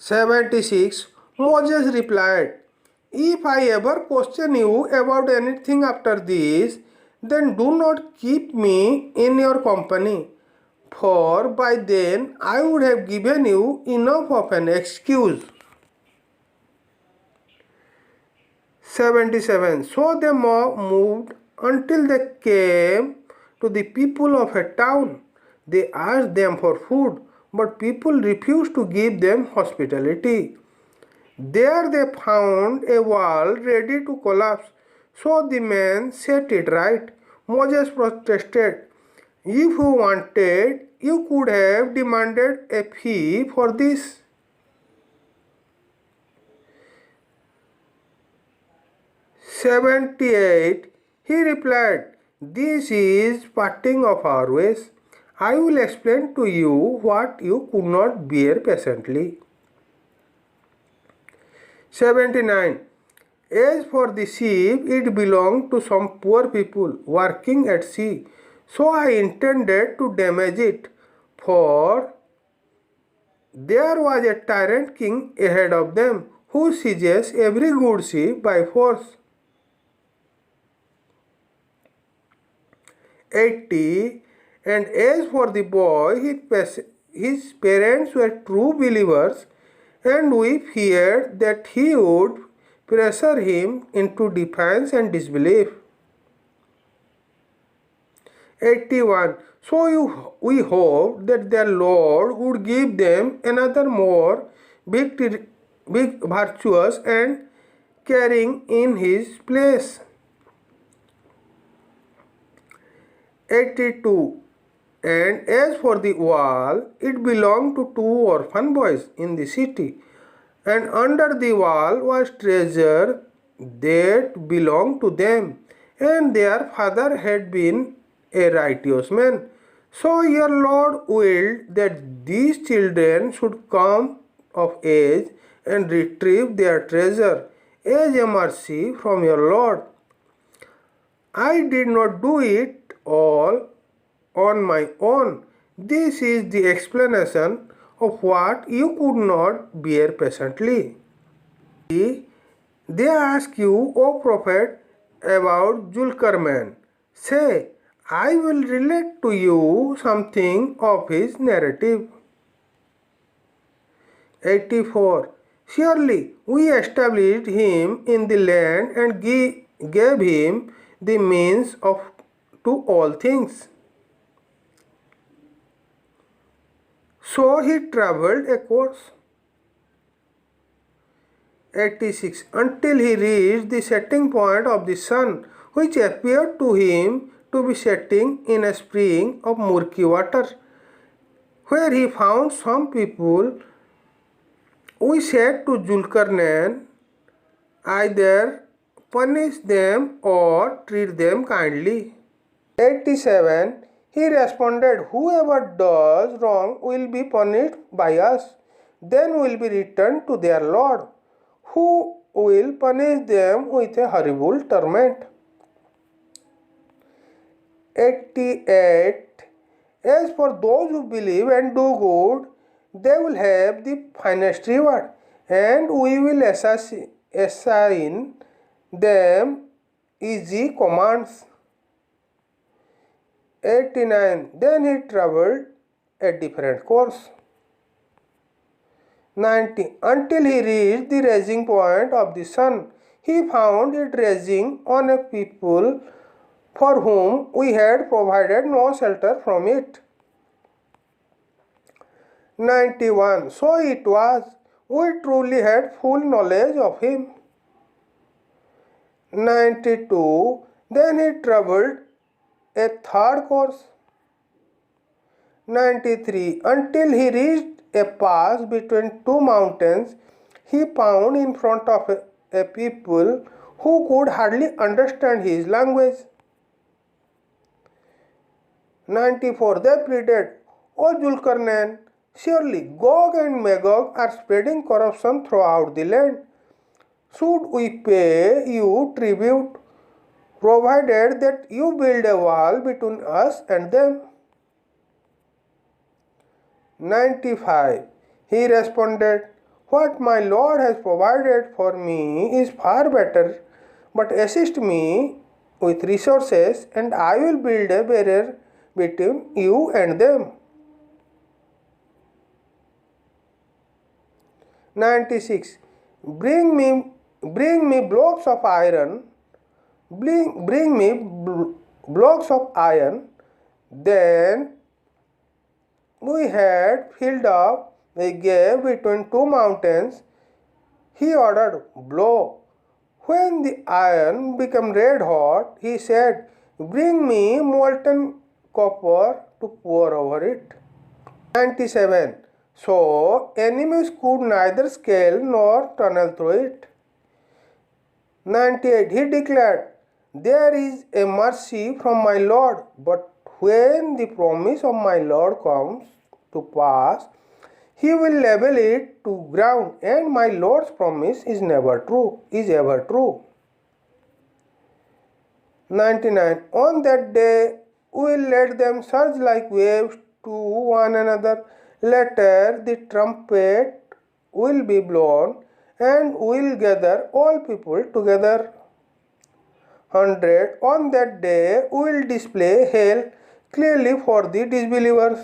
76. Moses replied, if I ever question you about anything after this, then do not keep me in your company, for by then I would have given you enough of an excuse. 77. So they moved until they came to the people of a town. They asked them for food, but people refused to give them hospitality. There they found a wall ready to collapse. So the men set it right. Moses protested, if you wanted, you could have demanded a fee for this. 78. He replied, this is parting of our ways. I will explain to you what you could not bear patiently. 79. As for the ship, it belonged to some poor people working at sea. So I intended to damage it, for there was a tyrant king ahead of them who seizes every good ship by force. 80. And as for the boy, his parents were true believers, and we feared that he would pressure him into defiance and disbelief. 81. So we hoped that their Lord would give them another more big virtuous and caring in his place. 82. And as for the wall, it belonged to two orphan boys in the city, and under the wall was treasure that belonged to them, and their father had been a righteous man. So your Lord willed that these children should come of age and retrieve their treasure as a mercy from your Lord. I did not do it all on my own. This is the explanation of what you could not bear patiently. They ask you, O prophet, about Zulkarnain. Say, I will relate to you something of his narrative. 84. Surely we established him in the land and gave him the means to all things. So he travelled a course. 86. Until he reached the setting point of the sun, which appeared to him to be setting in a spring of murky water, where he found some people. We said to Zulkarnain, either punish them or treat them kindly. 87. He responded, whoever does wrong will be punished by us, then will be returned to their Lord, who will punish them with a horrible torment. 88. As for those who believe and do good, they will have the finest reward, and we will assign them easy commands. 89. Then he travelled a different course. 90. Until he reached the rising point of the sun, he found it rising on a people for whom we had provided no shelter from it. 91. So it was, we truly had full knowledge of him. 92. Then he travelled a third course. 93. Until he reached a pass between two mountains, he found in front of a people who could hardly understand his language. 94. They pleaded, O Zulkarnain, surely Gog and Magog are spreading corruption throughout the land. Should we pay you tribute, provided that you build a wall between us and them? 95. He responded, What my Lord has provided for me is far better, but assist me with resources and I will build a barrier between you and them. 96. Bring me blocks of iron. Bring me blocks of iron. Then we had filled up a gap between two mountains. He ordered, blow. When the iron became red hot, he said, bring me molten copper to pour over it. 97. So enemies could neither scale nor tunnel through it. 98. He declared, there is a mercy from my Lord, but when the promise of my Lord comes to pass, he will level it to ground, and my Lord's promise is ever true. 99. On that day, we will let them surge like waves to one another. Later, the trumpet will be blown, and we will gather all people together. 100. On that day, we will display hell clearly for the disbelievers.